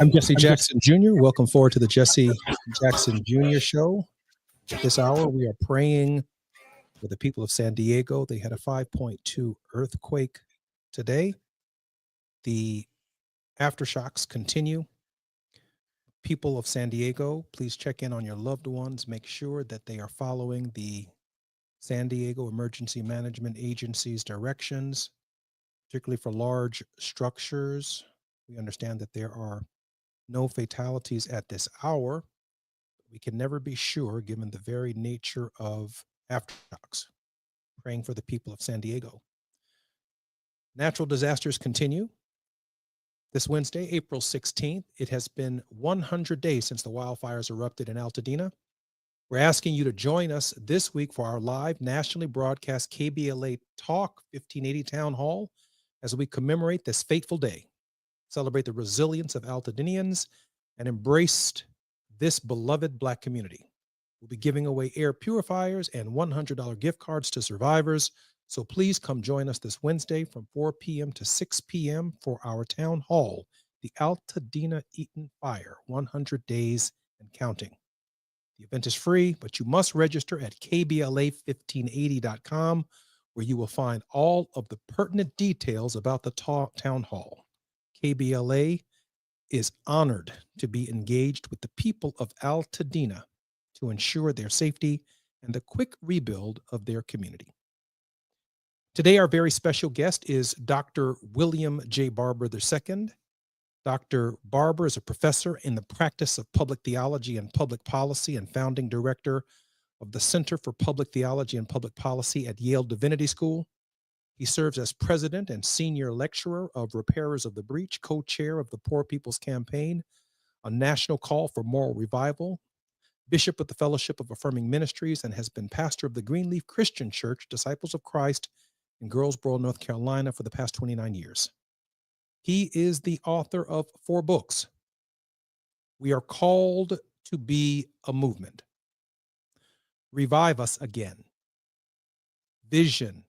I'm Jesse Jackson Jr. Welcome forward to the Jesse Jackson Jr. Show. At this hour, we are praying for the people of San Diego. They had a 5.2 earthquake today. The aftershocks continue. People of San Diego, please check in on your loved ones. Make sure that they are following the San Diego Emergency Management Agency's directions, particularly for large structures. We understand that there are no fatalities at this hour. We can never be sure given the very nature of aftershocks. Praying for the people of San Diego. Natural disasters continue. This Wednesday, April 16th, it has been 100 days since the wildfires erupted in Altadena. We're asking you to join us this week for our live nationally broadcast KBLA Talk 1580 Town Hall as we commemorate this fateful day, celebrate the resilience of Altadeneans, and embrace this beloved Black community. We'll be giving away air purifiers and $100 gift cards to survivors. So please come join us this Wednesday from 4 p.m. to 6 p.m. for our town hall, the Altadena Eaton Fire, 100 days and counting. The event is free, but you must register at kbla1580.com, where you will find all of the pertinent details about the town hall. KBLA is honored to be engaged with the people of Altadena to ensure their safety and the quick rebuild of their community. Today, our very special guest is Dr. William J. Barber II. Dr. Barber is a professor in the practice of public theology and public policy and founding director of the Center for Public Theology and Public Policy at Yale Divinity School. He serves as president and senior lecturer of Repairers of the Breach, co-chair of the Poor People's Campaign, a national call for moral revival, bishop of the Fellowship of Affirming Ministries, and has been pastor of the Greenleaf Christian Church, Disciples of Christ, in Girlsboro, North Carolina for the past 29 years. He is the author of 4 books. We are called to be a movement. Revive Us Again. Vision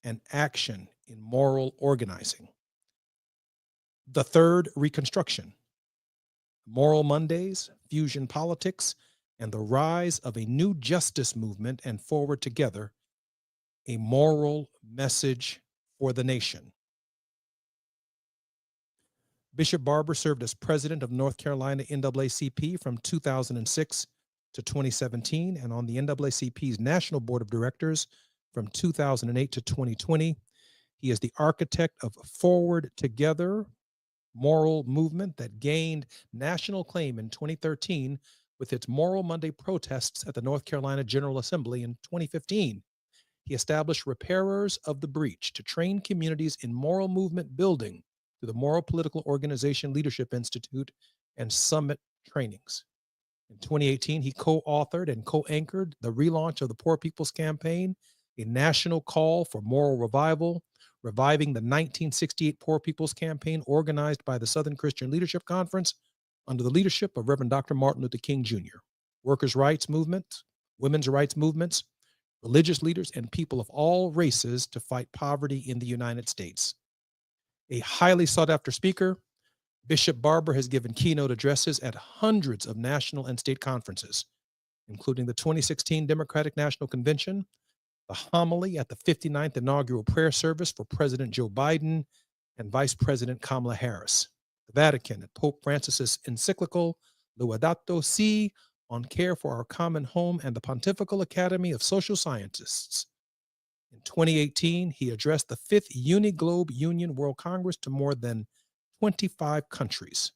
and Action in Moral Organizing. The Third Reconstruction. Moral Mondays, Fusion Politics, and the Rise of a New Justice Movement and Forward Together, a Moral Message for the Nation. Bishop Barber served as president of North Carolina NAACP from 2006 to 2017 and on the NAACP's National Board of Directors from 2008 to 2020. He is the architect of Forward Together, moral movement that gained national acclaim in 2013 with its Moral Monday protests at the North Carolina General Assembly in 2015. He established Repairers of the Breach to train communities in moral movement building through the Moral Political Organization Leadership Institute and Summit trainings. In 2018, he co-authored and co-anchored the relaunch of the Poor People's Campaign, a national call for moral revival, reviving the 1968 Poor People's Campaign organized by the Southern Christian Leadership Conference under the leadership of Reverend Dr. Martin Luther King Jr. Workers' rights movements, women's rights movements, religious leaders, and people of all races to fight poverty in the United States. A highly sought-after speaker, Bishop Barber has given keynote addresses at hundreds of national and state conferences, including the 2016 Democratic National Convention, the homily at the 59th inaugural prayer service for President Joe Biden and Vice President Kamala Harris, the Vatican at Pope Francis's encyclical Laudato Si on care for our common home, and the Pontifical Academy of Social Scientists. In 2018, he addressed the 5th Uni-Globe Union World Congress to more than 25 countries.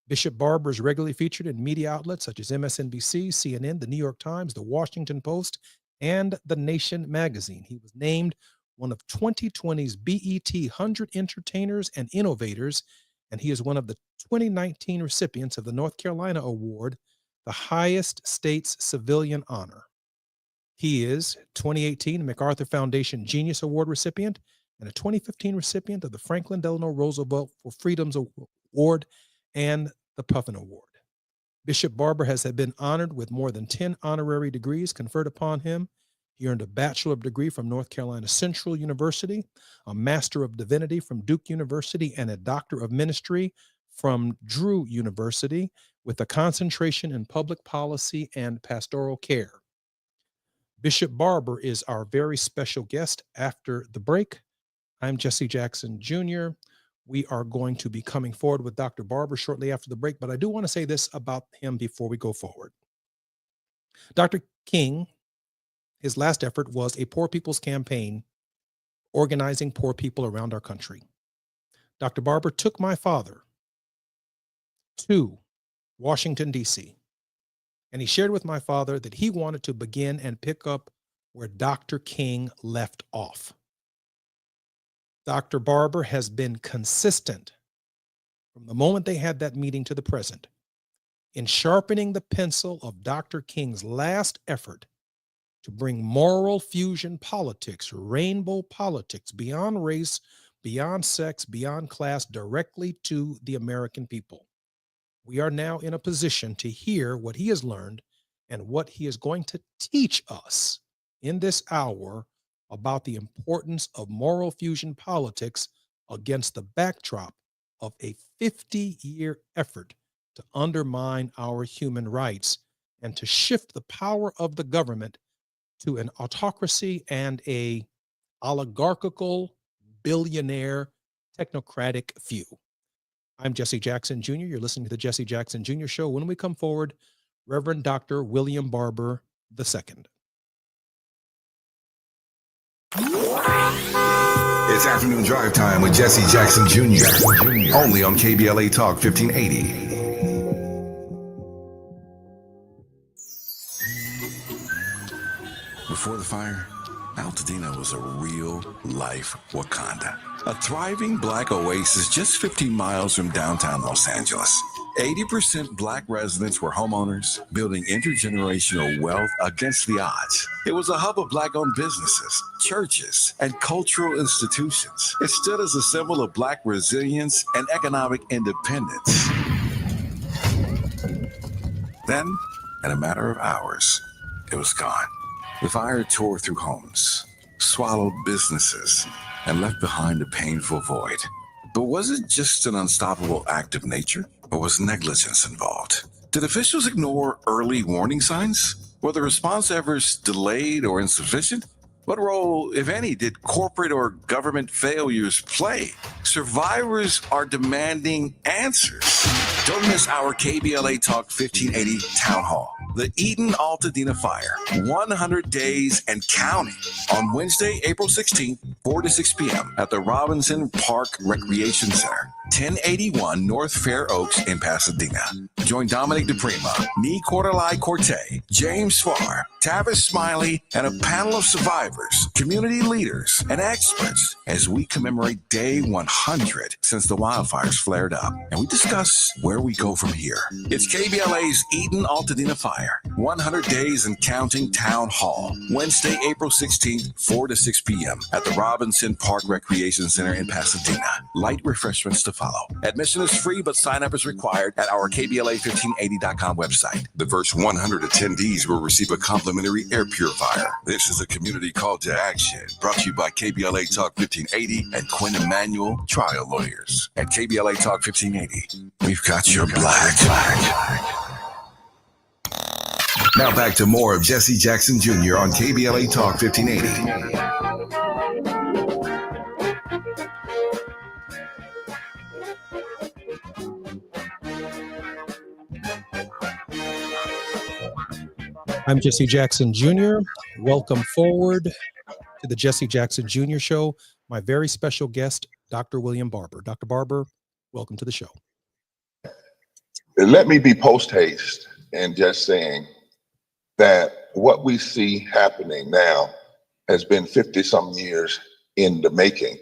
Bishop Barber is regularly featured in media outlets such as MSNBC, CNN, the New York Times, the Washington Post, and The Nation magazine. He was named one of 2020's BET 100 Entertainers and Innovators, and he is one of the 2019 recipients of the North Carolina Award, the highest state's civilian honor. He is 2018 MacArthur Foundation Genius Award recipient and a 2015 recipient of the Franklin Delano Roosevelt for Freedom's Award and the Puffin Award. Bishop Barber has been honored with more than 10 honorary degrees conferred upon him. He earned a bachelor degree from North Carolina Central University, a Master of Divinity from Duke University, and a Doctor of Ministry from Drew University with a concentration in public policy and pastoral care. Bishop Barber is our very special guest after the break. I'm Jesse Jackson Jr. We are going to be coming forward with Dr. Barber shortly after the break, but I do want to say this about him before we go forward. Dr. King, his last effort was a poor people's campaign organizing poor people around our country. Dr. Barber took my father to Washington, D.C., and he shared with my father that he wanted to begin and pick up where Dr. King left off. Dr. Barber has been consistent from the moment they had that meeting to the present in sharpening the pencil of Dr. King's last effort to bring moral fusion politics, rainbow politics, beyond race, beyond sex, beyond class, directly to the American people. We are now in a position to hear what he has learned and what he is going to teach us in this hour about the importance of moral fusion politics against the backdrop of a 50-year effort to undermine our human rights and to shift the power of the government to an autocracy and a oligarchical, billionaire, technocratic few. I'm Jesse Jackson Jr. You're listening to the Jesse Jackson Jr. Show. When we come forward, Reverend Dr. William Barber II. It's afternoon drive time with Jesse Jackson Jr. Only on KBLA Talk 1580. Before the fire, Altadena was a real-life Wakanda. A thriving black oasis just 15 miles from downtown Los Angeles. 80% black residents were homeowners, building intergenerational wealth against the odds. It was a hub of black-owned businesses, churches, and cultural institutions. It stood as a symbol of black resilience and economic independence. Then, in a matter of hours, it was gone. The fire tore through homes, swallowed businesses, and left behind a painful void. But was it just an unstoppable act of nature, or was negligence involved? Did officials ignore early warning signs? Were the response efforts delayed or insufficient? What role, if any, did corporate or government failures play? Survivors are demanding answers. Don't miss our KBLA Talk 1580 Town Hall. The Eden Altadena Fire, 100 days and counting, on Wednesday, April 16th, 4 to 6 p.m. at the Robinson Park Recreation Center, 1081 North Fair Oaks in Pasadena. Join Dominic DePrima, Nee Cordelai Corte, James Farr, Tavis Smiley, and a panel of survivors, community leaders, and experts as we commemorate day 100 since the wildfires flared up, and we discuss where we go from here. It's KBLA's Eden Altadena Fire, 100 days and counting Town Hall, Wednesday, April 16th, 4 to 6 p.m. at the Robinson Park Recreation Center in Pasadena. Light refreshments to follow. Admission is free, but sign-up is required at our KBLA1580.com website. The first 100 attendees will receive a complimentary air purifier. This is a community call to action brought to you by KBLA Talk 1580 and Quinn Emanuel Trial Lawyers. At KBLA Talk 1580, we've got your black. Now back to more of Jesse Jackson Jr. on KBLA Talk 1580. I'm Jesse Jackson Jr. Welcome forward to the Jesse Jackson Jr. Show. My very special guest, Dr. William Barber. Dr. Barber, welcome to the show. Let me be post-haste in just saying that what we see happening now has been 50-some years in the making.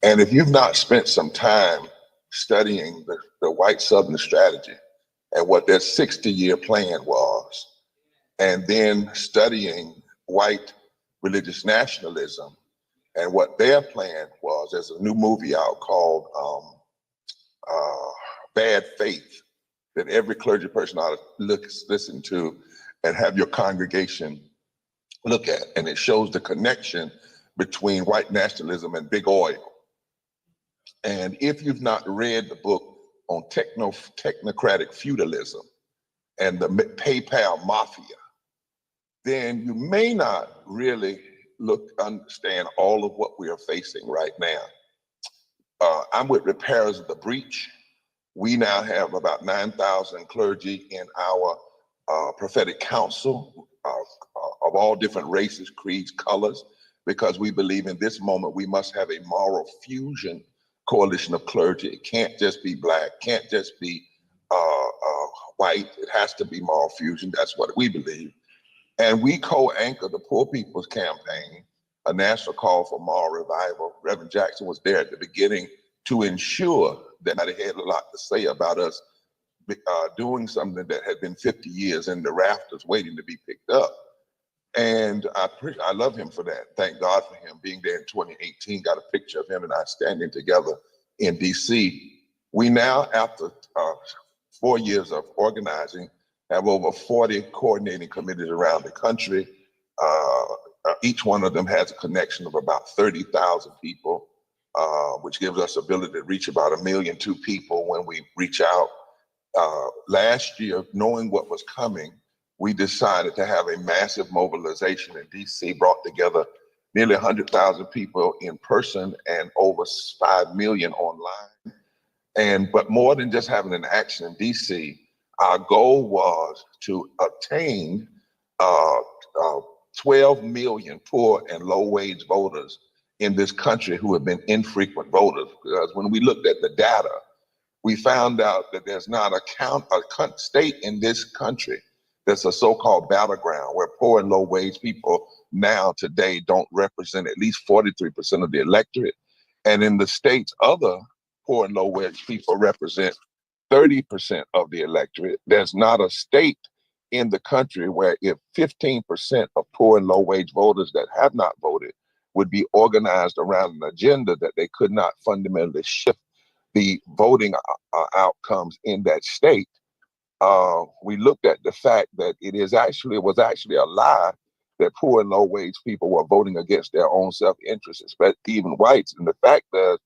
And if you've not spent some time studying the white Southern strategy and what their 60-year plan was, and then studying white religious nationalism and what their plan was, there's a new movie out called Bad Faith that every clergy person ought to listen to and have your congregation look at. And it shows the connection between white nationalism and big oil. And if you've not read the book, on technocratic feudalism and the PayPal mafia, then you may not really understand all of what we are facing right now. I'm with Repairers of the Breach. We now have about 9,000 clergy in our prophetic council of all different races, creeds, colors, because we believe in this moment we must have a moral fusion coalition of clergy. It can't just be black, can't just be white. It has to be moral fusion. That's what we believe. And we co-anchor the Poor People's Campaign, a national call for moral revival. Reverend Jackson was there at the beginning to ensure that they had a lot to say about us doing something that had been 50 years in the rafters waiting to be picked up. And I love him for that. Thank God for him being there in 2018. Got a picture of him and I standing together in DC. We now, after 4 years of organizing, have over 40 coordinating committees around the country. Each one of them has a connection of about 30,000 people, which gives us ability to reach about 1.2 million people when we reach out. Last year, knowing what was coming, we decided to have a massive mobilization in DC, brought together nearly 100,000 people in person and over 5 million online. But more than just having an action in DC, our goal was to obtain 12 million poor and low-wage voters in this country who have been infrequent voters. Because when we looked at the data, we found out that there's not a state in this country that's a so-called battleground where poor and low-wage people now today don't represent at least 43% of the electorate. And in the states, other poor and low-wage people represent 30% of the electorate. There's not a state in the country where if 15% of poor and low-wage voters that have not voted would be organized around an agenda that they could not fundamentally shift the voting outcomes in that state. We looked at the fact that it was actually a lie that poor and low-wage people were voting against their own self-interest, especially even whites. And the fact is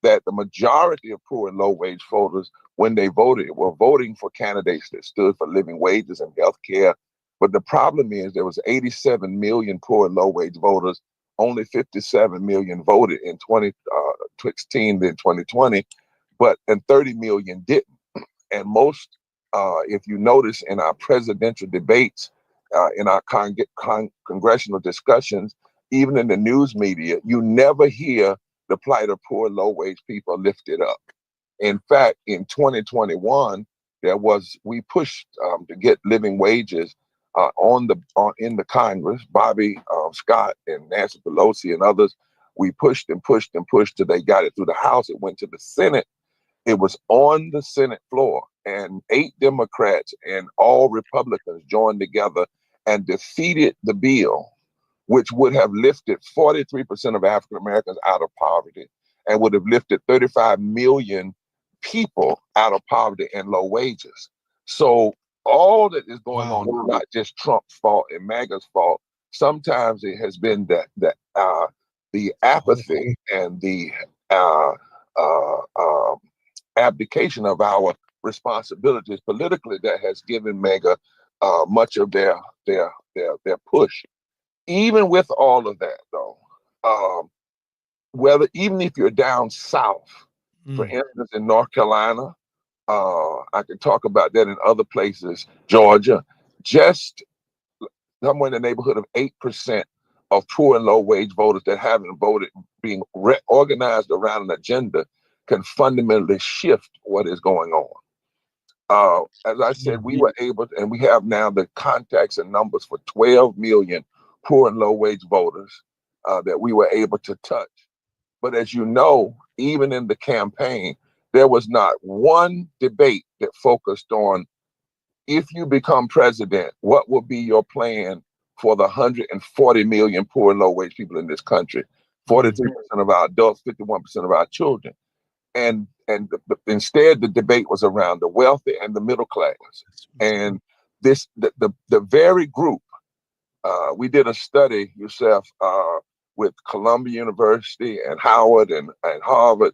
that the majority of poor and low-wage voters, when they voted, were voting for candidates that stood for living wages and health care. But the problem is there was 87 million poor and low-wage voters. Only 57 million voted in 2016 then 2020, and 30 million didn't. And most, if you notice in our presidential debates, in our congressional discussions, even in the news media, you never hear the plight of poor and low-wage people lifted up. In fact, in 2021, we pushed to get living wages in the Congress. Bobby Scott and Nancy Pelosi and others, we pushed and pushed and pushed till they got it through the House. It went to the Senate. It was on the Senate floor, and 8 Democrats and all Republicans joined together and defeated the bill, which would have lifted 43% of African Americans out of poverty and would have lifted 35 million people out of poverty and low wages. So all that is going on is not just Trump's fault and MAGA's fault. Sometimes it has been the apathy and the abdication of our responsibilities politically that has given MAGA much of their push. Even with all of that, though, even if you're down south, for instance, in North Carolina, I could talk about that in other places, Georgia, just somewhere in the neighborhood of 8% of poor and low wage voters that haven't voted, being organized around an agenda, can fundamentally shift what is going on. As I said, we were able to, and we have now the contacts and numbers for 12 million poor and low wage voters that we were able to touch. But as you know, even in the campaign, there was not one debate that focused on, if you become president, what will be your plan for the 140 million poor and low wage people in this country? 43% of our adults, 51% of our children. And instead, the debate was around the wealthy and the middle class. And the very group, we did a study, yourself, with Columbia University and Howard and Harvard.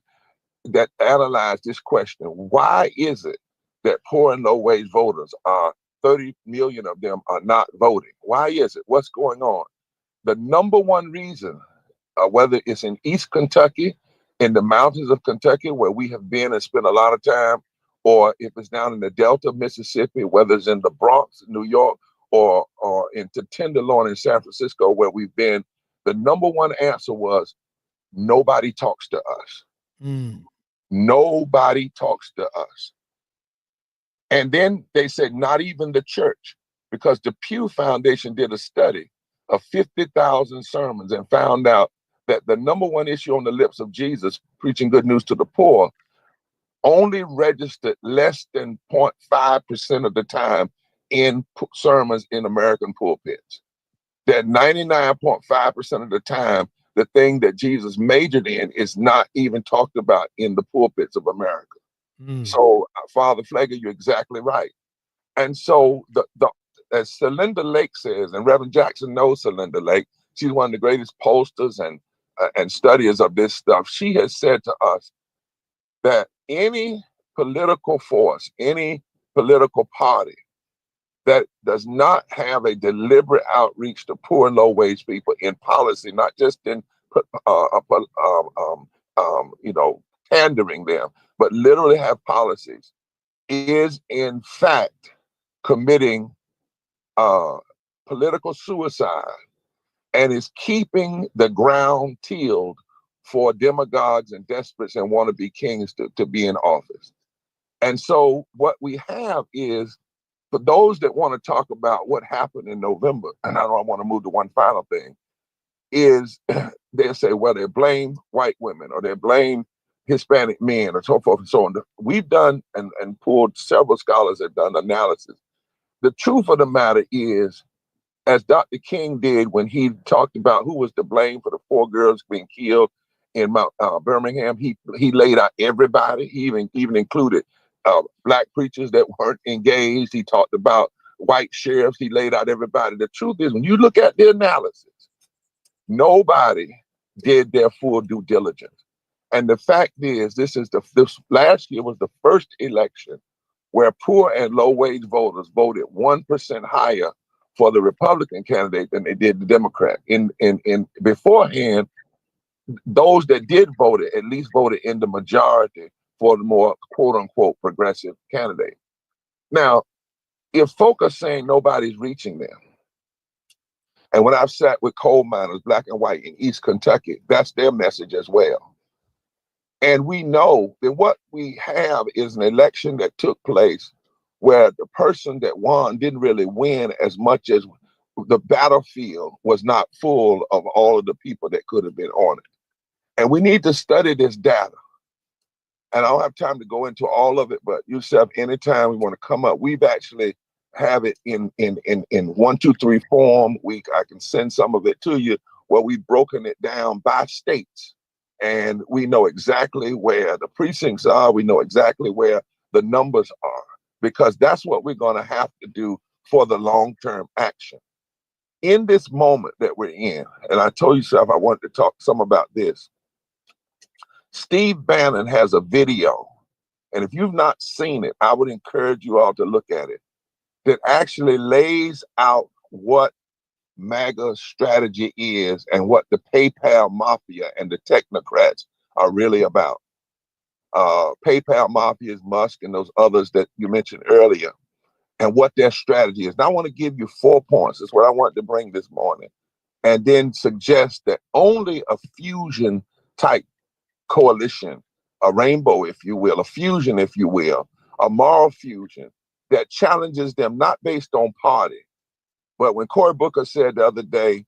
that analyze this question. Why is it that poor and low wage voters are 30 million of them are not voting? Why is it? What's going on? The number one reason, whether it's in East Kentucky, in the mountains of Kentucky, where we have been and spent a lot of time, or if it's down in the Delta of Mississippi, whether it's in the Bronx, New York, or into Tenderloin in San Francisco, where we've been, the number one answer was nobody talks to us. Mm. Nobody talks to us. And then they said, not even the church, because the Pew Foundation did a study of 50,000 sermons and found out that the number one issue on the lips of Jesus, preaching good news to the poor, only registered less than 0.5% of the time in sermons in American pulpits. That 99.5% of the time, the thing that Jesus majored in is not even talked about in the pulpits of America. Mm. So, Father Flagger, you're exactly right. And so, as Celinda Lake says, and Reverend Jackson knows Celinda Lake, she's one of the greatest posters and studiers of this stuff. She has said to us that any political force, any political party that does not have a deliberate outreach to poor and low wage people in policy, not just in pandering them, but literally have policies, is in fact committing political suicide and is keeping the ground tilled for demagogues and desperates and wannabe kings to be in office. And so what we have is, for those that want to talk about what happened in November, and I don't want to move to one final thing, is they'll say, well, they blame white women or they blame Hispanic men or so forth and so on. We've done and pulled, several scholars have done analysis. The truth of the matter is, as Dr. King did when he talked about who was to blame for the 4 girls being killed in Birmingham, he laid out everybody. He even included black preachers that weren't engaged. He talked about white sheriffs. He laid out everybody. The truth is, when you look at the analysis, nobody did their full due diligence. And the fact is, this last year was the first election where poor and low wage voters voted 1% higher for the Republican candidate than they did the Democrat. In beforehand, those that did vote at least voted in the majority for the more quote unquote progressive candidate. Now, if folk are saying nobody's reaching them, and when I've sat with coal miners, black and white, in East Kentucky, that's their message as well. And we know that what we have is an election that took place where the person that won didn't really win as much as the battlefield was not full of all of the people that could have been on it. And we need to study this data. And I don't have time to go into all of it, but Yusef, anytime we want to come up, we've actually have it in 1, 2, 3 form. I can send some of it to you where we've broken it down by states. And we know exactly where the precincts are. We know exactly where the numbers are, because that's what we're going to have to do for the long-term action. In this moment that we're in, and I told you, Seth, I wanted to talk some about this. Steve Bannon has a video, and if you've not seen it, I would encourage you all to look at it, that actually lays out what MAGA's strategy is and what the PayPal mafia and the technocrats are really about. PayPal mafia is Musk and those others that you mentioned earlier, and what their strategy is. Now, I want to give you 4 points. That's what I wanted to bring this morning, and then suggest that only a fusion type coalition, a rainbow, if you will, a fusion, if you will, a moral fusion that challenges them not based on party. But when Cory Booker said the other day,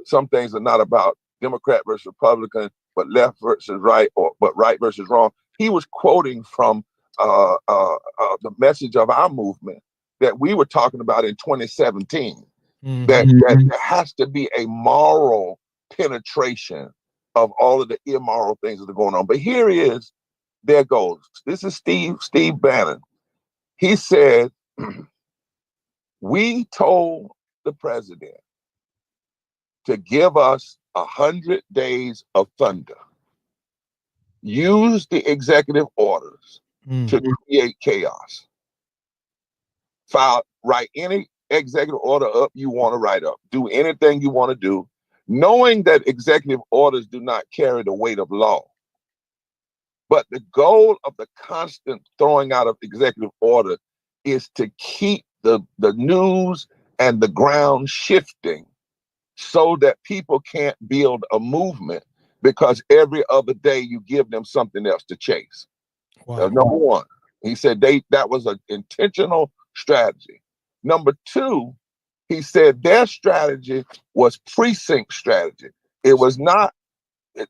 some things are not about Democrat versus Republican, but left versus right, but right versus wrong, he was quoting from the message of our movement that we were talking about in 2017. Mm-hmm. That there has to be a moral penetration of all of the immoral things that are going on. But here is, there goes. This is Steve Bannon. He said, we told the president to give us 100 days of thunder. use the executive orders to Mm. create chaos. Write any executive order up you want to write up. Do anything you want to do, knowing that executive orders do not carry the weight of law. But the goal of the constant throwing out of executive order is to keep the news and the ground shifting so that people can't build a movement because every other day you give them something else to chase. Wow. Number one, he said that was an intentional strategy. Number two, he said their strategy was precinct strategy. It was not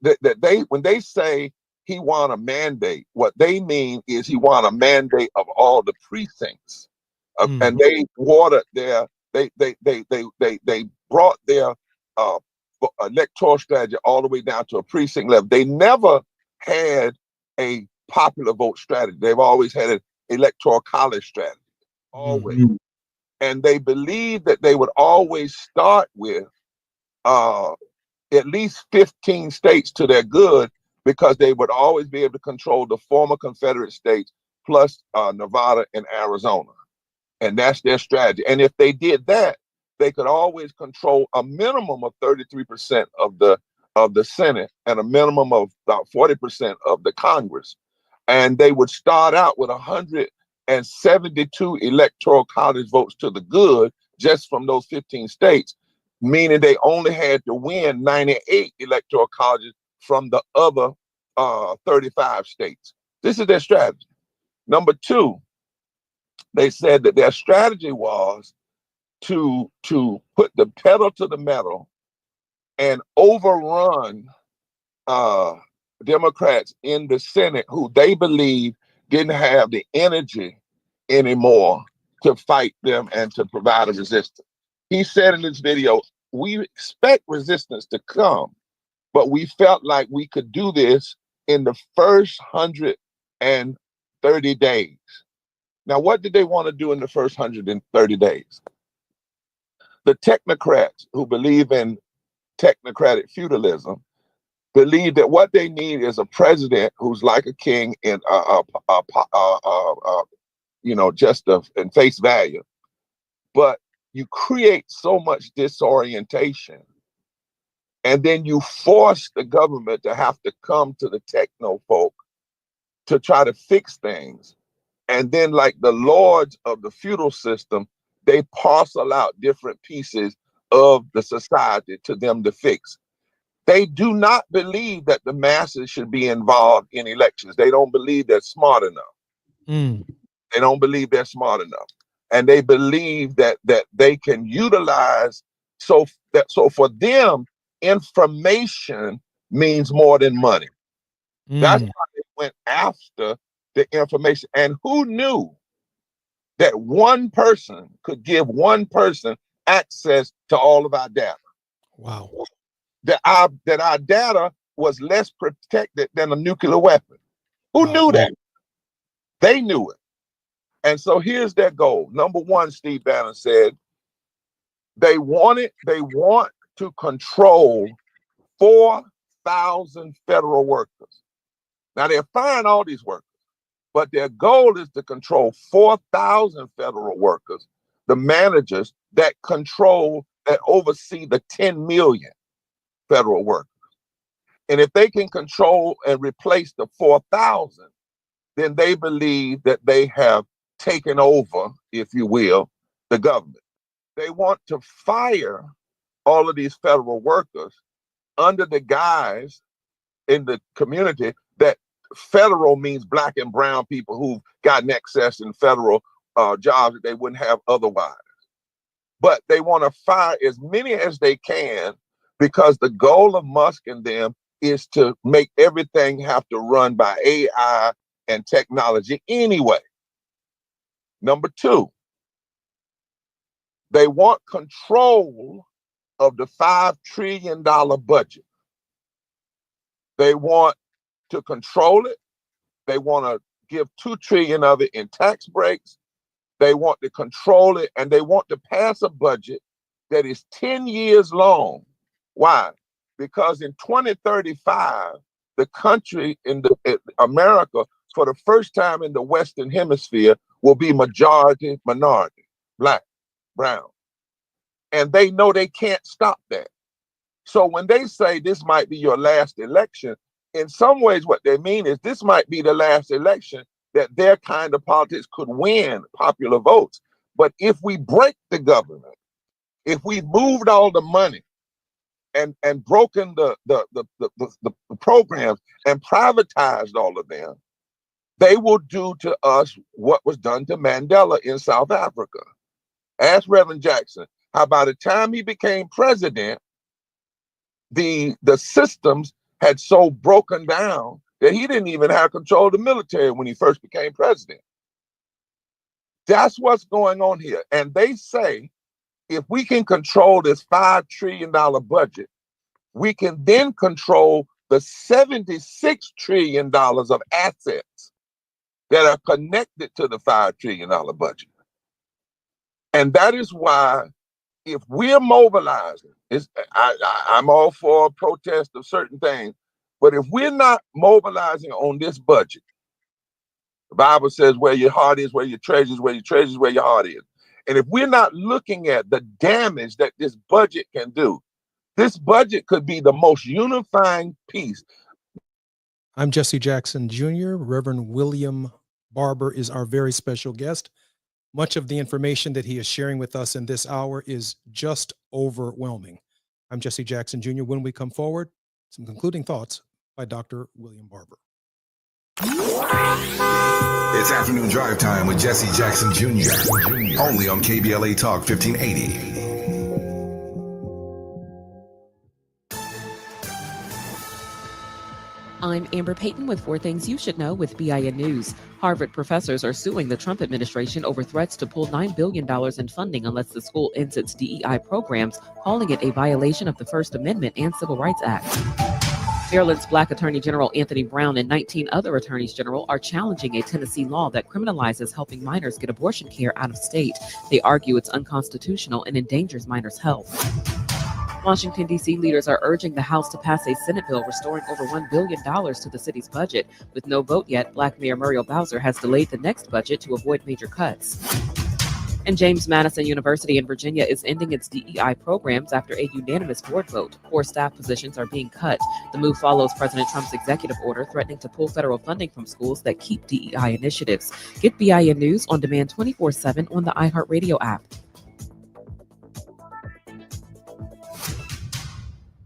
that they when they say he want a mandate, what they mean is he want a mandate of all the precincts, Mm. and they watered their they brought their uh, electoral strategy all the way down to a precinct level. They never had a popular vote strategy. They've always had an electoral college strategy, always, and they believed that they would always start with uh, at least 15 states to their good because they would always be able to control the former Confederate states plus Nevada and Arizona. And that's their strategy. And if they did that, they could always control a minimum of 33% of the Senate and a minimum of about 40% of the Congress. And they would start out with 172 electoral college votes to the good just from those 15 states, meaning they only had to win 98 electoral colleges from the other 35 states. This is their strategy. Number two, they said that their strategy was to put the pedal to the metal and overrun uh, Democrats in the Senate who they believe didn't have the energy anymore to fight them and to provide a resistance. He said in this video, we expect resistance to come, but we felt like we could do this in the first 130 days. Now, what did they want to do in the first 130 days? The technocrats who believe in technocratic feudalism believe that what they need is a president who's like a king in just in face value, but you create so much disorientation, and then you force the government to have to come to the techno folk to try to fix things. And then, like the lords of the feudal system, they parcel out different pieces of the society to them to fix. They do not believe that the masses should be involved in elections. They don't believe they're smart enough. Mm. They don't believe they're smart enough. And they believe that they can utilize so for them, information means more than money. That's Mm. why they went after the information. And who knew that one person could give one person access to all of our data? Wow. That our data was less protected than a nuclear weapon. Who Wow. knew that? They knew it. And so here's their goal. Number one, Steve Bannon said they want to control 4,000 federal workers. Now they're firing all these workers, but their goal is to control 4,000 federal workers, the managers that oversee the 10 million federal workers. And if they can control and replace the 4,000, then they believe that they have taken over, if you will, the government. They want to fire all of these federal workers under the guise in the community that federal means black and brown people who've gotten access in federal jobs that they wouldn't have otherwise. But they want to fire as many as they can because the goal of Musk and them is to make everything have to run by AI and technology anyway. Number two, they want control of the $5 trillion budget. They want to control it. They want to give $2 trillion of it in tax breaks. They want to control it, and they want to pass a budget that is 10 years long. Why? Because in 2035, the country in America for the first time in the Western Hemisphere will be majority minority, black, brown. And they know they can't stop that. So when they say this might be your last election, in some ways what they mean is this might be the last election that their kind of politics could win popular votes. But if we break the government, if we moved all the money and broken the programs and privatized all of them, they will do to us what was done to Mandela in South Africa. Ask Reverend Jackson how by the time he became president, the systems had so broken down that he didn't even have control of the military when he first became president. That's what's going on here. And they say, if we can control this $5 trillion budget, we can then control the $76 trillion of assets that are connected to the $5 trillion budget. And that is why if we're mobilizing, I'm all for a protest of certain things, but if we're not mobilizing on this budget, the Bible says where your heart is, where your treasure is, where your treasure is, where your heart is. And if we're not looking at the damage that this budget can do, this budget could be the most unifying piece. I'm Jesse Jackson Jr. Reverend William Barber is our very special guest. Much of the information that he is sharing with us in this hour is just overwhelming. I'm Jesse Jackson Jr. When we come forward, some concluding thoughts by Dr. William Barber. It's afternoon drive time with Jesse Jackson Jr. Only on KBLA Talk 1580. I'm Amber Payton with 4 Things You Should Know with BIN News. Harvard professors are suing the Trump administration over threats to pull $9 billion in funding unless the school ends its DEI programs, calling it a violation of the First Amendment and Civil Rights Act. Maryland's Black Attorney General Anthony Brown and 19 other attorneys general are challenging a Tennessee law that criminalizes helping minors get abortion care out of state. They argue it's unconstitutional and endangers minors' health. Washington, D.C. leaders are urging the House to pass a Senate bill restoring over $1 billion to the city's budget. With no vote yet, Black Mayor Muriel Bowser has delayed the next budget to avoid major cuts. And James Madison University in Virginia is ending its DEI programs after a unanimous board vote. 4 staff positions are being cut. The move follows President Trump's executive order threatening to pull federal funding from schools that keep DEI initiatives. Get BIN News on demand 24/7 on the iHeartRadio app.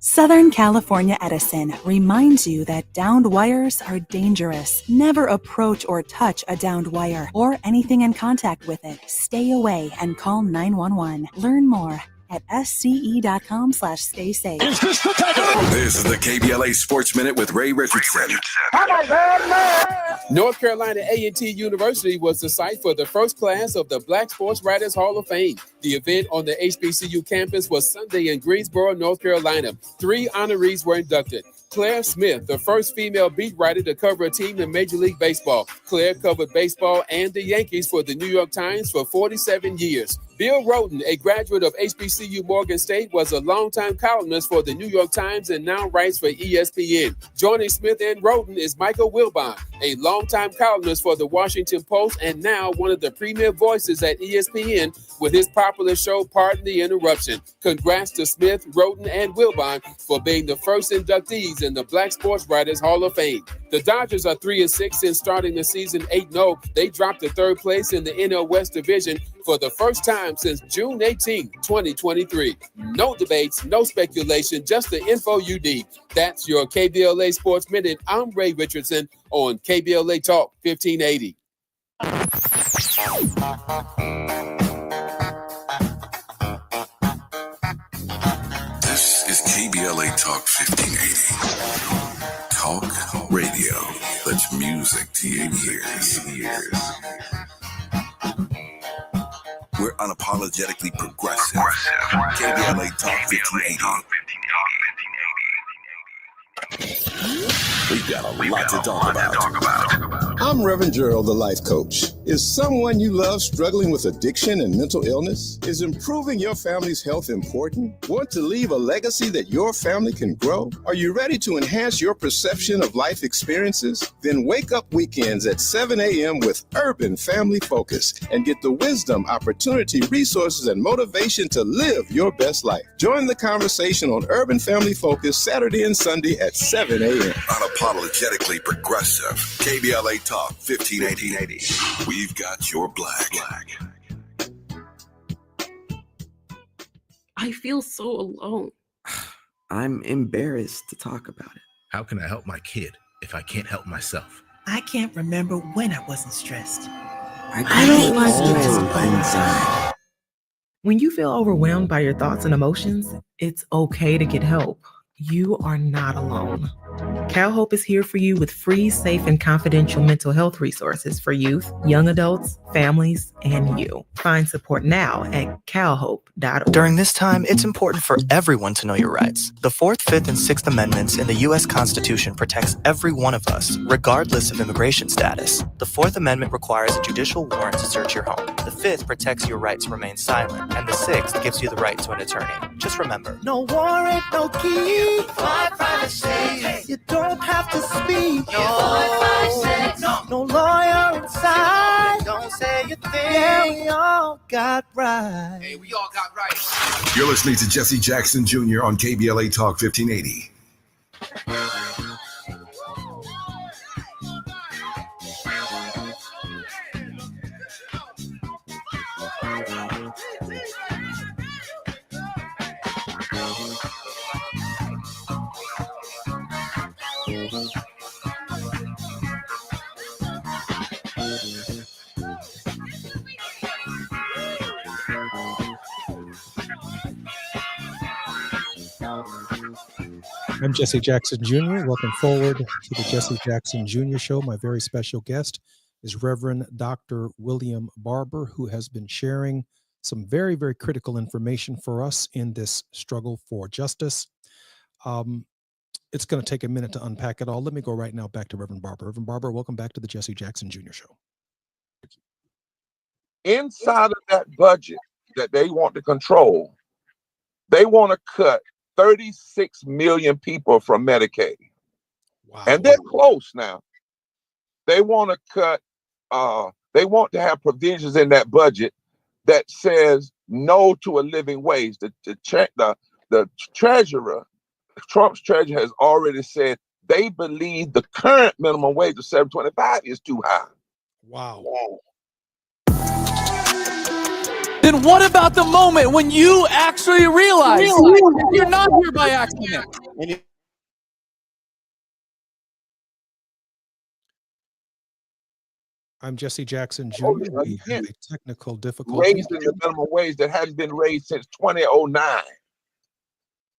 Southern California Edison reminds you that downed wires are dangerous. Never approach or touch a downed wire or anything in contact with it. Stay away and call 911. Learn more at sce.com/stay safe. This is the KBLA Sports Minute with Ray Richardson. North Carolina A&T University was the site for the first class of the Black Sports Writers Hall of Fame. The event on the HBCU campus was Sunday in Greensboro, North Carolina. 3 honorees were inducted. Claire Smith, the first female beat writer to cover a team in Major League Baseball. Claire covered baseball and the Yankees for the New York Times for 47 years. Bill Rhoden, a graduate of HBCU Morgan State, was a longtime columnist for the New York Times and now writes for ESPN. Joining Smith and Rhoden is Michael Wilbon, a longtime columnist for the Washington Post and now one of the premier voices at ESPN with his popular show, Pardon the Interruption. Congrats to Smith, Rhoden, and Wilbon for being the first inductees in the Black Sports Writers Hall of Fame. The Dodgers are 3-6 since starting the season 8-0. They dropped to 3rd place in the NL West Division for the first time since June 18, 2023. No debates, no speculation, just the info you need. That's your KBLA Sports Minute. I'm Ray Richardson on KBLA Talk 1580. This is KBLA Talk 1580. Talk radio. That's music to your ears. We're unapologetically progressive. KBLA Talk 1580. We've got a lot to talk about. I'm Reverend Gerald, the life coach. Is someone you love struggling with addiction and mental illness? Is improving your family's health important? Want to leave a legacy that your family can grow? Are you ready to enhance your perception of life experiences? Then wake up weekends at 7 a.m. with Urban Family Focus and get the wisdom, opportunity, resources, and motivation to live your best life. Join the conversation on Urban Family Focus Saturday and Sunday at 7 a.m. Unapologetically progressive. KBLA Talk 1580. We've got your black. I feel so alone. I'm embarrassed to talk about it. How can I help my kid if I can't help myself? I can't remember when I wasn't stressed. I don't like stress. When you feel overwhelmed by your thoughts and emotions, it's okay to get help. You are not alone. CalHope is here for you with free, safe, and confidential mental health resources for youth, young adults, families, and you. Find support now at calhope.org. During this time, it's important for everyone to know your rights. The 4th, 5th, and 6th Amendments in the U.S. Constitution protects every one of us, regardless of immigration status. The 4th Amendment requires a judicial warrant to search your home. The 5th protects your right to remain silent, and the 6th gives you the right to an attorney. Just remember, No warrant, no key, my privacy. You don't have to speak. No lawyer inside. Don't say your thing. Yeah, we all got rights. Hey, we all got rights. You're listening to Jesse Jackson Jr. on KBLA Talk 1580. I'm Jesse Jackson Jr. Welcome forward to the Jesse Jackson Jr. Show. My very special guest is Reverend Dr. William Barber, who has been sharing some very, very critical information for us in this struggle for justice. It's going to take a minute to unpack it all. Let me go right now back to Reverend Barber. Reverend Barber, welcome back to the Jesse Jackson Jr. Show. Inside of that budget that they want to control, they want to cut 36 million people from Medicaid. Wow. And they're close now. They want to cut, they want to have provisions in that budget that says no to a living wage. The treasurer, Trump's treasurer, has already said they believe the current minimum wage of $7.25 is too high. Wow. Then what about the moment when you actually realize you're not here by accident? I'm Jesse Jackson Jr. We have a technical difficulty. Raising the minimum wage that hadn't been raised since 2009.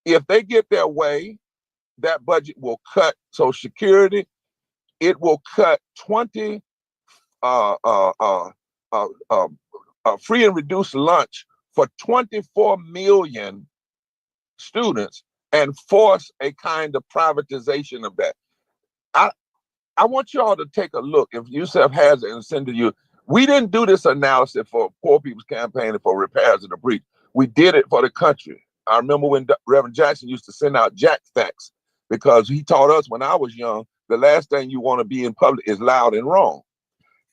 If they get their way, that budget will cut Social Security. It will cut 20 free and reduced lunch for 24 million students and force a kind of privatization of that. I want y'all to take a look. If Yusef has it and send to you, we didn't do this analysis for Poor People's Campaign and for repairs of the breach. We did it for the country. I remember when Reverend Jackson used to send out Jack facts because he taught us when I was young, the last thing you want to be in public is loud and wrong.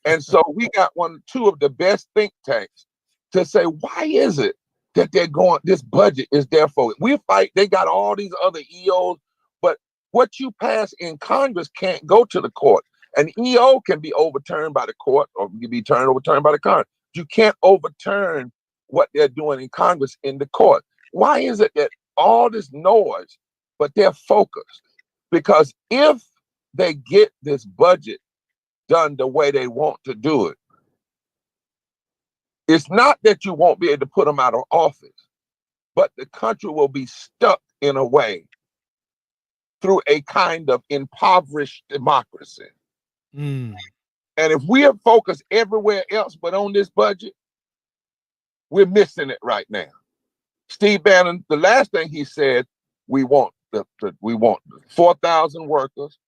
And so we got two of the best think tanks to say, why is it that they're going, this budget is there for it? We fight, they got all these other EOs, but what you pass in Congress can't go to the court. An EO can be overturned by the court or can be overturned by the Congress. You can't overturn what they're doing in Congress in the court. Why is it that all this noise, but they're focused? Because if they get this budget done the way they want to do it, it's not that you won't be able to put them out of office, but the country will be stuck in a way through a kind of impoverished democracy. Mm. And if we are focused everywhere else but on this budget, we're missing it right now. Steve Bannon, the last thing he said, we want 4,000 workers.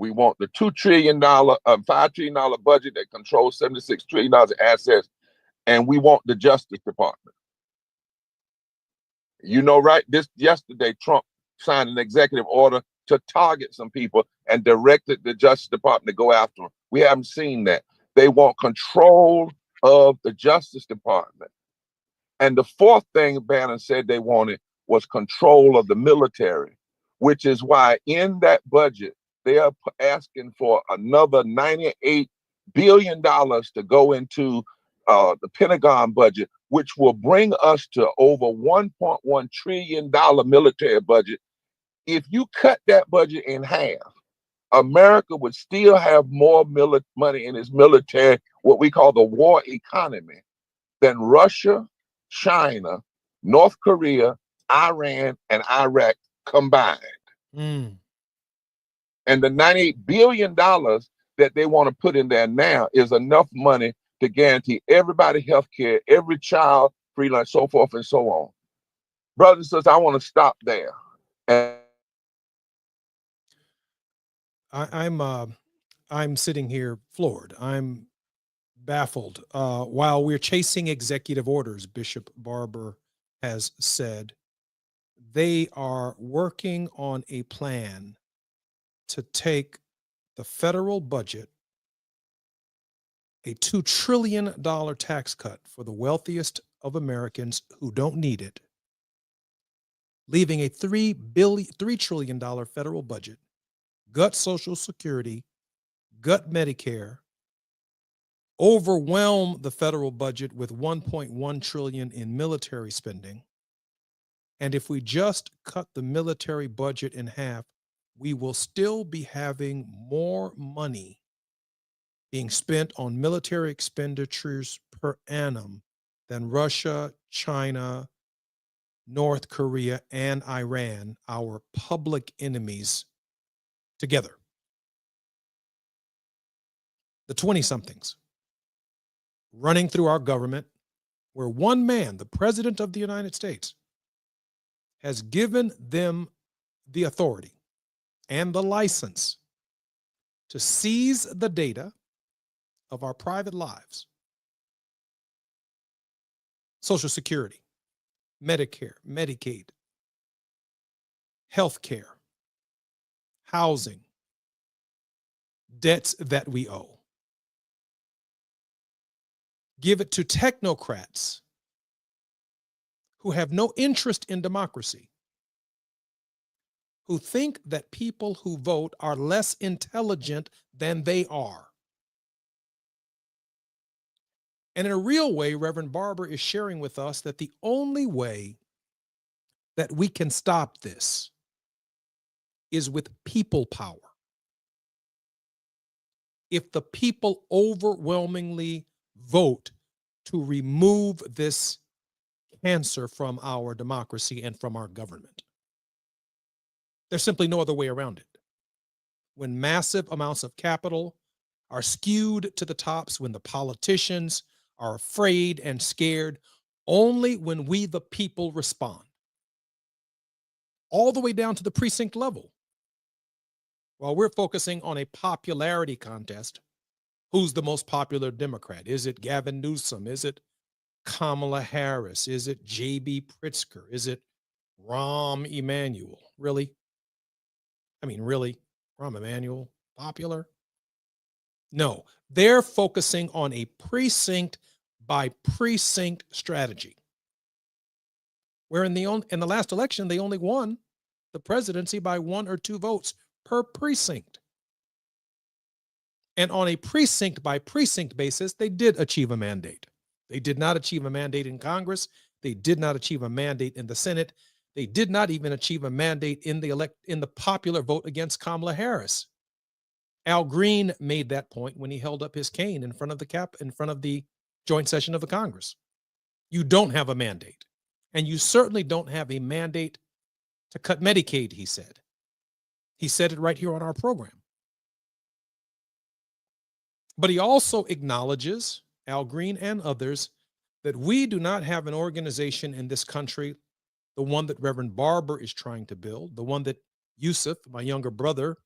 We want the $2 trillion, $5 trillion budget that controls $76 trillion of assets. And we want the Justice Department. You know, right? Yesterday, Trump signed an executive order to target some people and directed the Justice Department to go after them. We haven't seen that. They want control of the Justice Department. And the fourth thing Bannon said they wanted was control of the military, which is why in that budget, they are asking for another $98 billion to go into the Pentagon budget, which will bring us to over $1.1 trillion military budget. If you cut that budget in half, America would still have more money in its military, what we call the war economy, than Russia, China, North Korea, Iran, and Iraq combined. Mm. And the $98 billion that they want to put in there now is enough money to guarantee everybody health care, every child free lunch, so forth and so on. Brothers and sisters, I want to stop there. And I'm sitting here floored. I'm baffled. While we're chasing executive orders, Bishop Barber has said, they are working on a plan to take the federal budget, a $2 trillion tax cut for the wealthiest of Americans who don't need it, leaving a $3 trillion federal budget, gut Social Security, gut Medicare, overwhelm the federal budget with $1.1 trillion in military spending. And if we just cut the military budget in half, we will still be having more money being spent on military expenditures per annum than Russia, China, North Korea, and Iran, our public enemies, together. The 20-somethings running through our government, where one man, the President of the United States, has given them the authority and the license to seize the data of our private lives. Social Security, Medicare, Medicaid, health care, housing, debts that we owe. Give it to technocrats who have no interest in democracy, who think that people who vote are less intelligent than they are. And in a real way, Reverend Barber is sharing with us that the only way that we can stop this is with people power. If the people overwhelmingly vote to remove this cancer from our democracy and from our government, there's simply no other way around it. When massive amounts of capital are skewed to the tops, when the politicians are afraid and scared, only when we, the people, respond. All the way down to the precinct level. While we're focusing on a popularity contest, who's the most popular Democrat? Is it Gavin Newsom? Is it Kamala Harris? Is it J.B. Pritzker? Is it Rahm Emanuel? Really? I mean, really? Rahm Emanuel? Popular? No, they're focusing on a precinct by precinct strategy. Where in the last election, they only won the presidency by 1 or 2 votes per precinct. And on a precinct by precinct basis, they did achieve a mandate. They did not achieve a mandate in Congress. They did not achieve a mandate in the Senate. They did not even achieve a mandate in the popular vote against Kamala Harris. Al Green made that point when he held up his cane in front of the joint session of the Congress. You don't have a mandate. And you certainly don't have a mandate to cut Medicaid, he said. He said it right here on our program. But he also acknowledges, Al Green and others, that we do not have an organization in this country, the one that Reverend Barber is trying to build, the one that Yusuf, my younger brother,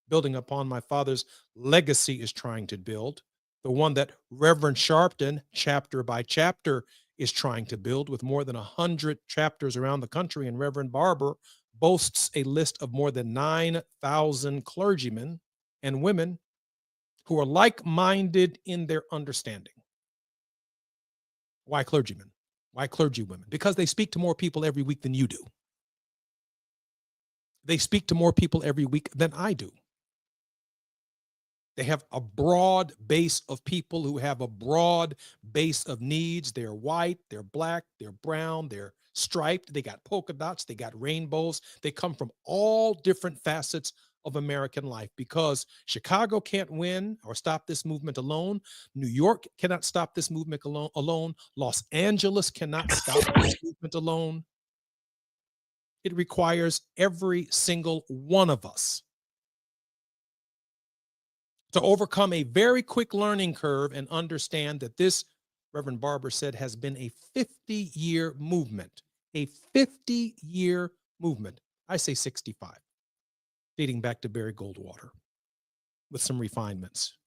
building upon my father's legacy, is trying to build, the one that Reverend Sharpton, chapter by chapter, is trying to build with more than 100 chapters around the country, and Reverend Barber boasts a list of more than 9,000 clergymen and women who are like-minded in their understanding. Why clergymen? Why clergywomen? Because they speak to more people every week than you do. They speak to more people every week than I do. They have a broad base of people who have a broad base of needs. They're white, they're black, they're brown, they're striped, they got polka dots, they got rainbows. They come from all different facets of American life, because Chicago can't win or stop this movement alone. New York cannot stop this movement alone. Los Angeles cannot stop this movement alone. It requires every single one of us to overcome a very quick learning curve and understand that this, Reverend Barber said, has been a 50-year movement, a 50-year movement. I say 65, dating back to Barry Goldwater with some refinements.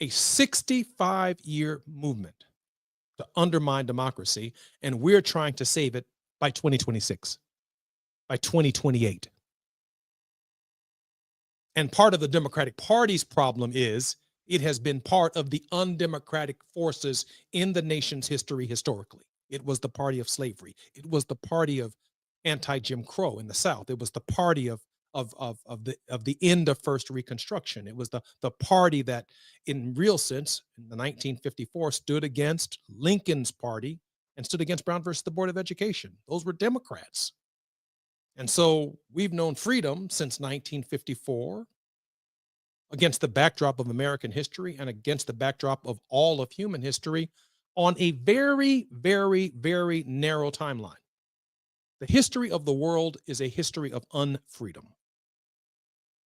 A 65-year movement to undermine democracy, and we're trying to save it by 2026, by 2028. And part of the Democratic Party's problem is it has been part of the undemocratic forces in the nation's history historically. It was the party of slavery. It was the party of anti-Jim Crow in the South. It was the party of the end of first Reconstruction. It was the party that, in real sense, in the 1954, stood against Lincoln's party and stood against Brown versus the Board of Education. Those were Democrats. And so we've known freedom since 1954 against the backdrop of American history and against the backdrop of all of human history on a very, very, very narrow timeline. The history of the world is a history of unfreedom.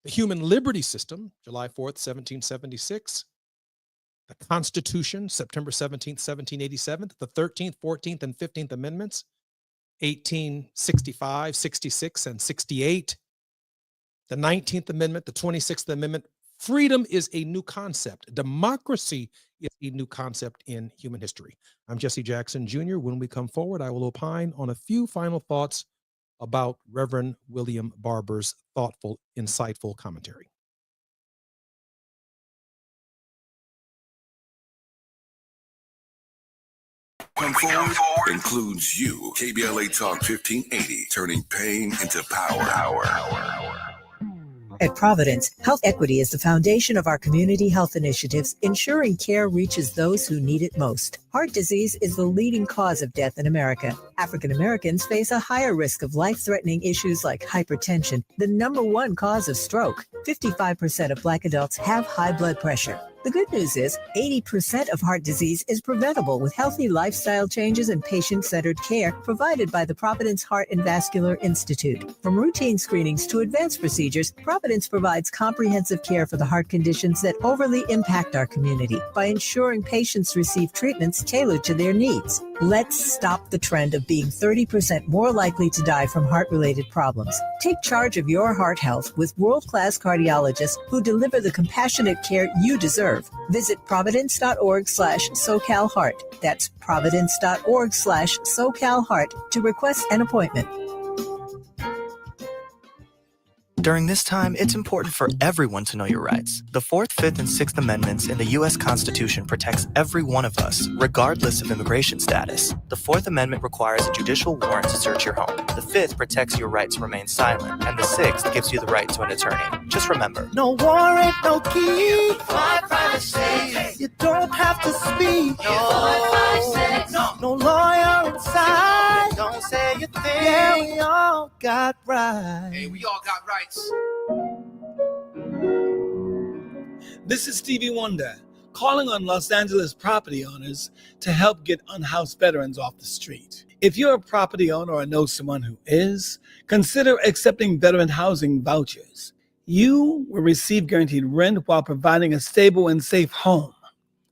The human liberty system, July 4th, 1776, the Constitution, September 17th, 1787, the 13th, 14th, and 15th Amendments, 1865, 66, and 68, the 19th Amendment, the 26th Amendment. Freedom is a new concept. Democracy is a new concept in human history. I'm Jesse Jackson Jr. When we come forward, I will opine on a few final thoughts about Reverend William Barber's thoughtful, insightful commentary. Come forward includes you. KBLA Talk 1580, turning pain into power. At Providence, health equity is the foundation of our community health initiatives, ensuring care reaches those who need it most. Heart disease is the leading cause of death in America. African Americans face a higher risk of life-threatening issues like hypertension, the number one cause of stroke. 55% of Black adults have high blood pressure. The good news is 80% of heart disease is preventable with healthy lifestyle changes and patient-centered care provided by the Providence Heart and Vascular Institute. From routine screenings to advanced procedures, Providence provides comprehensive care for the heart conditions that overly impact our community by ensuring patients receive treatments tailored to their needs. Let's stop the trend of being 30% more likely to die from heart-related problems. Take charge of your heart health with world-class cardiologists who deliver the compassionate care you deserve. Visit providence.org/SoCalHeart. That's providence.org/SoCalHeart to request an appointment. During this time, it's important for everyone to know your rights. The 4th, 5th, and 6th Amendments in the U.S. Constitution protects every one of us, regardless of immigration status. The 4th Amendment requires a judicial warrant to search your home. The 5th protects your right to remain silent. And the 6th gives you the right to an attorney. Just remember, No warrant, no key, my privacy. You don't have to speak. No lawyer inside. Don't say your thing. Yeah, we all got rights. Hey, we all got rights. This is Stevie Wonder, calling on Los Angeles property owners to help get unhoused veterans off the street. If you're a property owner or know someone who is, consider accepting veteran housing vouchers. You will receive guaranteed rent while providing a stable and safe home.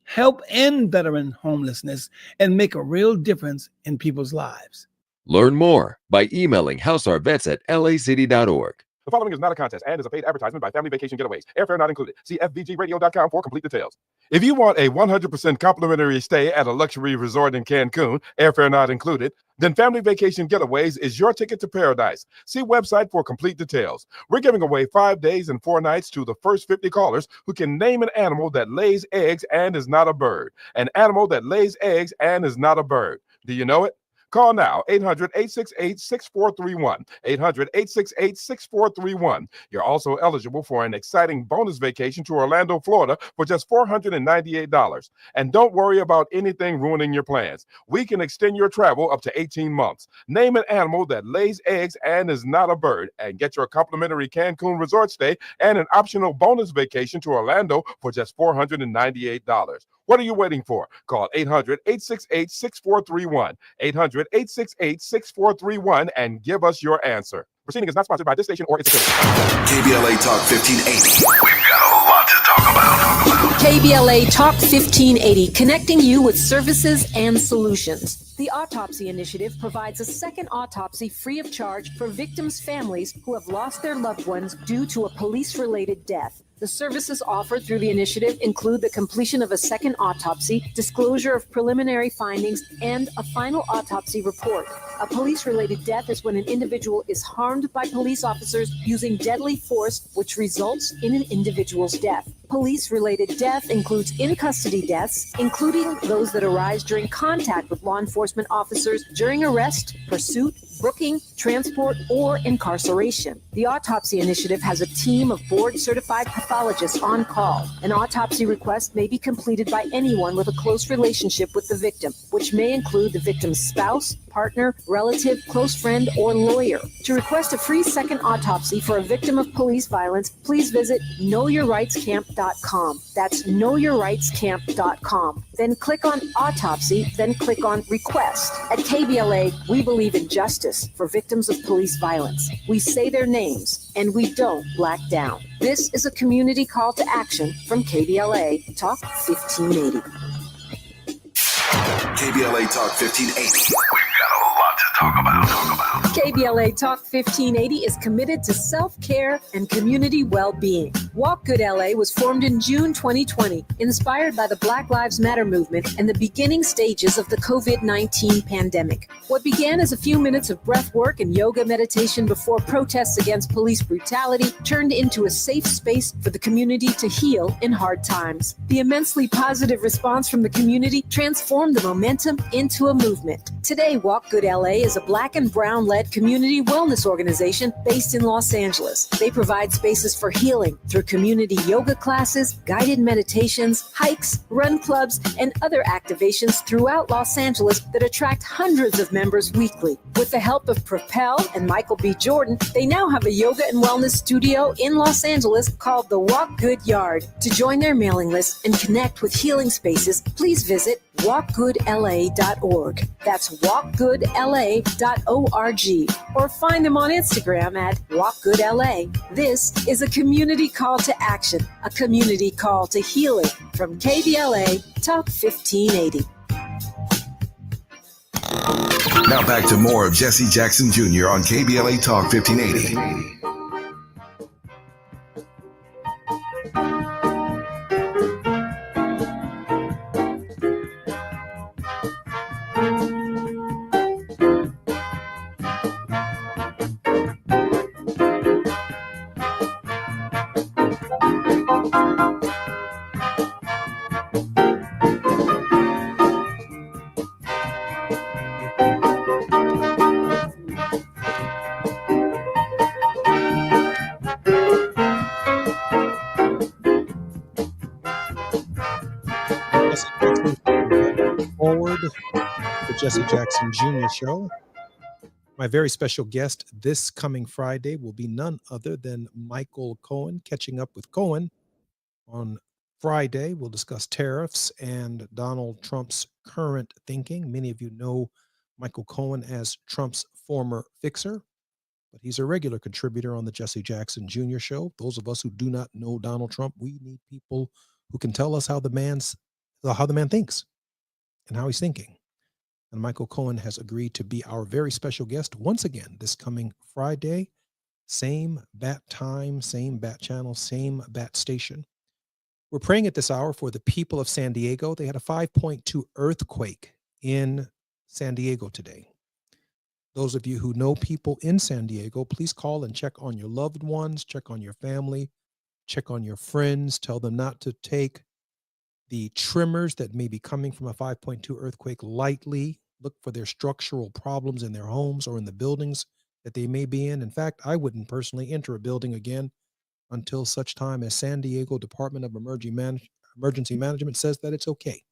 Help end veteran homelessness and make a real difference in people's lives. Learn more by emailing houseourvets@lacity.org The following is not a contest and is a paid advertisement by Family Vacation Getaways. Airfare not included. See fvgradio.com for complete details. If you want a 100% complimentary stay at a luxury resort in Cancun, airfare not included, then Family Vacation Getaways is your ticket to paradise. See website for complete details. We're giving away 5 days and 4 nights to the first 50 callers who can name an animal that lays eggs and is not a bird. An animal that lays eggs and is not a bird. Do you know it? Call now, 800-868-6431, 800-868-6431. You're also eligible for an exciting bonus vacation to Orlando, Florida for just $498. And don't worry about anything ruining your plans. We can extend your travel up to 18 months. Name an animal that lays eggs and is not a bird and get your complimentary Cancun resort stay and an optional bonus vacation to Orlando for just $498. What are you waiting for? Call 800-868-6431, 800-868-6431, and give us your answer. Proceeding is not sponsored by this station or its affiliates. KBLA Talk 1580. We've got a lot to talk about. KBLA Talk 1580, connecting you with services and solutions. The Autopsy Initiative provides a second autopsy free of charge for victims' families who have lost their loved ones due to a police-related death. The services offered through the initiative include the completion of a second autopsy, disclosure of preliminary findings, and a final autopsy report. A police-related death is when an individual is harmed by police officers using deadly force, which results in an individual's death. Police-related death includes in-custody deaths, including those that arise during contact with law enforcement officers during arrest, pursuit, booking, transport, or incarceration. The Autopsy Initiative has a team of board-certified pathologists on call. An autopsy request may be completed by anyone with a close relationship with the victim, which may include the victim's spouse, partner, relative, close friend, or lawyer. To request a free second autopsy for a victim of police violence, please visit knowyourrightscamp.com. That's knowyourrightscamp.com. Then click on Autopsy, then click on Request. At KBLA, we believe in justice for victims of police violence. We say their names, and we don't black down. This is a community call to action from KBLA Talk 1580. KBLA Talk 1580. We've got a lot to talk about. KBLA Talk 1580 is committed to self-care and community well-being. Walk Good LA was formed in June 2020, inspired by the Black Lives Matter movement and the beginning stages of the COVID-19 pandemic. What began as a few minutes of breath work and yoga meditation before protests against police brutality turned into a safe space for the community to heal in hard times. The immensely positive response from the community transformed the momentum into a movement. Today, Walk Good LA is a Black and Brown-led community wellness organization based in Los Angeles. They provide spaces for healing through community yoga classes, guided meditations, hikes, run clubs, and other activations throughout Los Angeles that attract hundreds of members weekly. With the help of Propel and Michael B. Jordan, they now have a yoga and wellness studio in Los Angeles called the Walk Good Yard. To join their mailing list and connect with healing spaces, please visit walkgoodla.org. That's walkgoodla.org. Or find them on Instagram at walkgoodla. This is a community call to action, a community call to healing from KBLA Talk 1580. Now back to more of Jesse Jackson Jr. on KBLA Talk 1580. Jesse Jackson Jr. Show. My very special guest this coming Friday will be none other than Michael Cohen. Catching Up with Cohen on Friday, we'll discuss tariffs and Donald Trump's current thinking. Many of you know Michael Cohen as Trump's former fixer, but he's a regular contributor on the Jesse Jackson Jr. Show. Those of us who do not know Donald Trump, we need people who can tell us how the man thinks and how he's thinking. And Michael Cohen has agreed to be our very special guest once again this coming Friday Same bat time, same bat channel, same bat station. We're praying at this hour for the people of San Diego. They had a 5.2 earthquake in San Diego today. Those of you who know people in San Diego, please call and check on your loved ones, check on your family, check on your friends. Tell them not to take the tremors that may be coming from a 5.2 earthquake lightly. Look for their structural problems in their homes or in the buildings that they may be in. In fact, I wouldn't personally enter a building again until such time as San Diego Department of Emergency Management says that it's okay.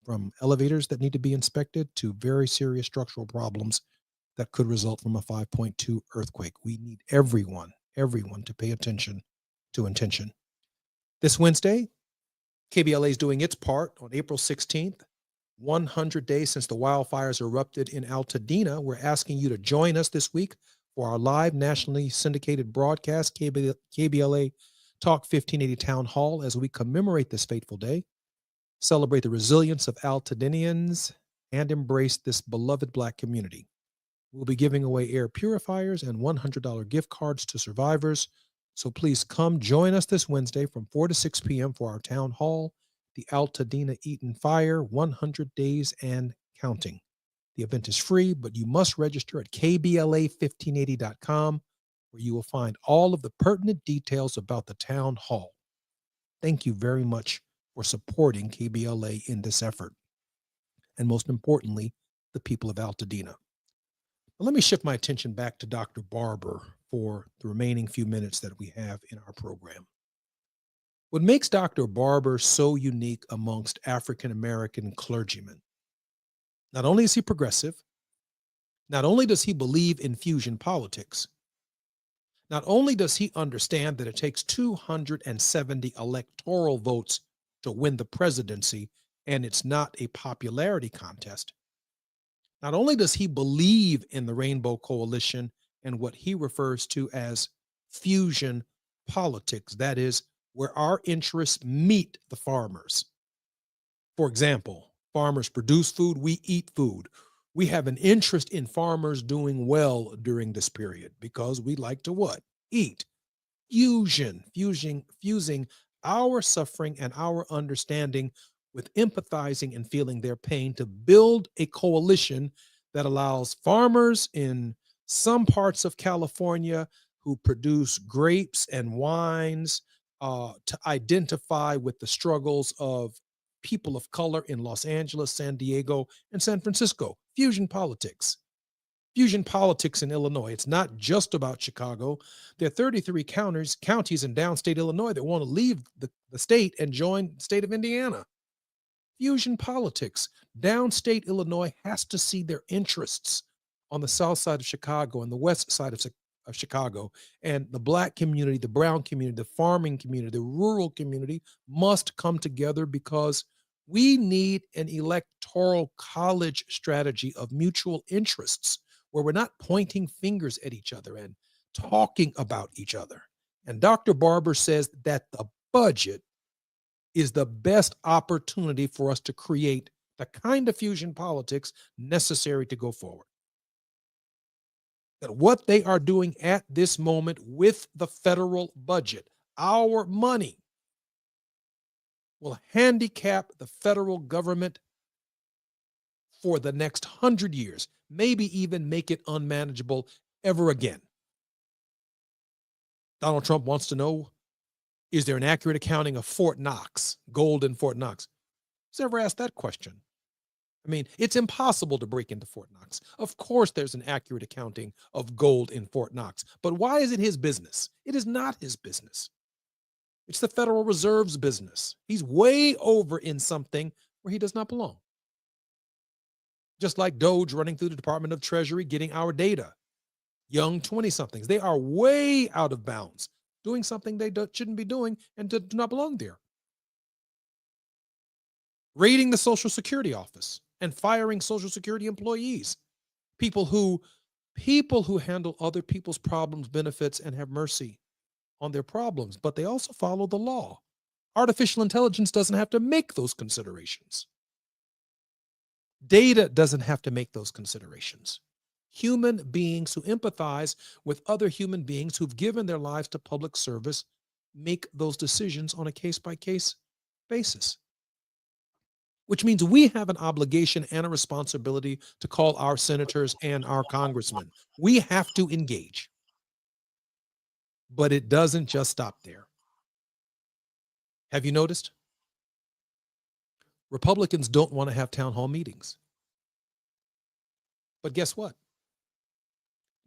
From elevators that need to be inspected to very serious structural problems that could result from a 5.2 earthquake. We need everyone to pay attention to intention. This Wednesday, KBLA is doing its part on April 16th, 100 days since the wildfires erupted in Altadena. We're asking you to join us this week for our live nationally syndicated broadcast, KBLA Talk 1580 Town Hall, as we commemorate this fateful day, celebrate the resilience of Altadenians, and embrace this beloved Black community. We'll be giving away air purifiers and $100 gift cards to survivors. So please come join us this Wednesday from 4 to 6 p.m. for our town hall, the Altadena Eaton Fire, 100 Days and Counting. The event is free, but you must register at kbla1580.com, where you will find all of the pertinent details about the town hall. Thank you very much for supporting KBLA in this effort. And most importantly, the people of Altadena. Let me shift my attention back to Dr. Barber for the remaining few minutes that we have in our program. What makes Dr. Barber so unique amongst African-American clergymen, not only is he progressive, not only does he believe in fusion politics, not only does he understand that it takes 270 electoral votes to win the presidency and it's not a popularity contest, not only does he believe in the Rainbow Coalition and what he refers to as fusion politics, that is, where our interests meet the farmers. For example, farmers produce food, we eat food. We have an interest in farmers doing well during this period because we like to what? Eat. Fusing our suffering and our understanding with empathizing and feeling their pain to build a coalition that allows farmers in some parts of California who produce grapes and wines to identify with the struggles of people of color in Los Angeles, San Diego, and San Francisco. Fusion politics. Fusion politics in Illinois. It's not just about Chicago. There are 33 counties in downstate Illinois that want to leave the state and join the state of Indiana. Fusion politics. Downstate Illinois has to see their interests on the south side of Chicago and the west side of Chicago, and the Black community, the brown community, the farming community, the rural community must come together because we need an electoral college strategy of mutual interests where we're not pointing fingers at each other and talking about each other. And Dr. Barber says that the budget is the best opportunity for us to create the kind of fusion politics necessary to go forward. That what they are doing at this moment with the federal budget, our money, will handicap the federal government for the next 100 years, maybe even make it unmanageable ever again. Donald Trump wants to know, is there an accurate accounting of Fort Knox, gold in Fort Knox? Who's ever asked that question? I mean, it's impossible to break into Fort Knox. Of course, there's an accurate accounting of gold in Fort Knox, but why is it his business? It is not his business. It's the Federal Reserve's business. He's way over in something where he does not belong. Just like Doge running through the Department of Treasury, getting our data. Young 20-somethings, they are way out of bounds, doing something they shouldn't be doing and do not belong there. Raiding the Social Security office and firing Social Security employees, people who handle other people's problems, benefits, and have mercy on their problems, but they also follow the law. Artificial intelligence doesn't have to make those considerations. Data doesn't have to make those considerations. human beings who empathize with other human beings who've given their lives to public service make those decisions on a case-by-case basis. Which means we have an obligation and a responsibility to call our senators and our congressmen. We have to engage. But it doesn't just stop there. Have you noticed? Republicans don't want to have town hall meetings. But guess what?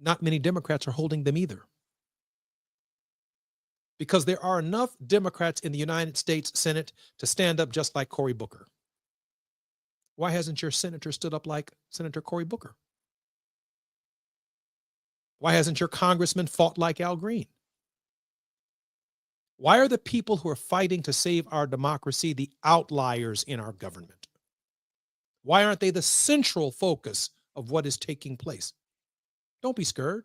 Not many Democrats are holding them either. Because there are enough Democrats in the United States Senate to stand up just like Cory Booker. Why hasn't your senator stood up like Senator Cory Booker? Why hasn't your congressman fought like Al Green? Why are the people who are fighting to save our democracy the outliers in our government? Why aren't they the central focus of what is taking place? Don't be scared.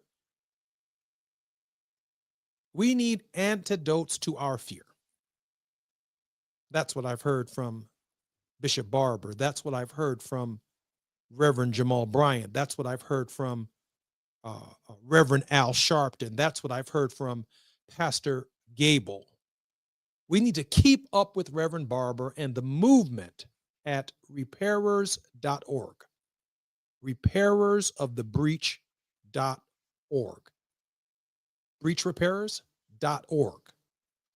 We need antidotes to our fear. That's what I've heard from Bishop Barber. That's what I've heard from Reverend Jamal Bryant. That's what I've heard from Reverend Al Sharpton. That's what I've heard from Pastor Gable. We need to keep up with Reverend Barber and the movement at repairers.org. Repairersofthebreach.org. Breachrepairers.org.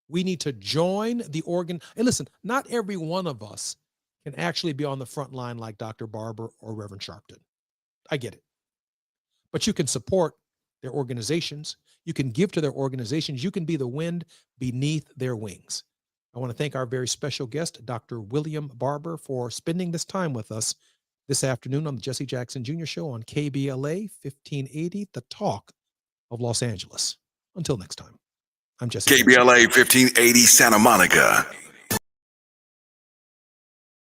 We need to join the organ. And listen, not every one of us can actually be on the front line like Dr. Barber or Reverend Sharpton. I get it. But you can support their organizations. You can give to their organizations. You can be the wind beneath their wings. I want to thank our very special guest, Dr. William Barber, for spending this time with us this afternoon on the Jesse Jackson Jr. Show on KBLA 1580, The Talk of Los Angeles. Until next time, I'm Jesse KBLA 1580 Santa Monica.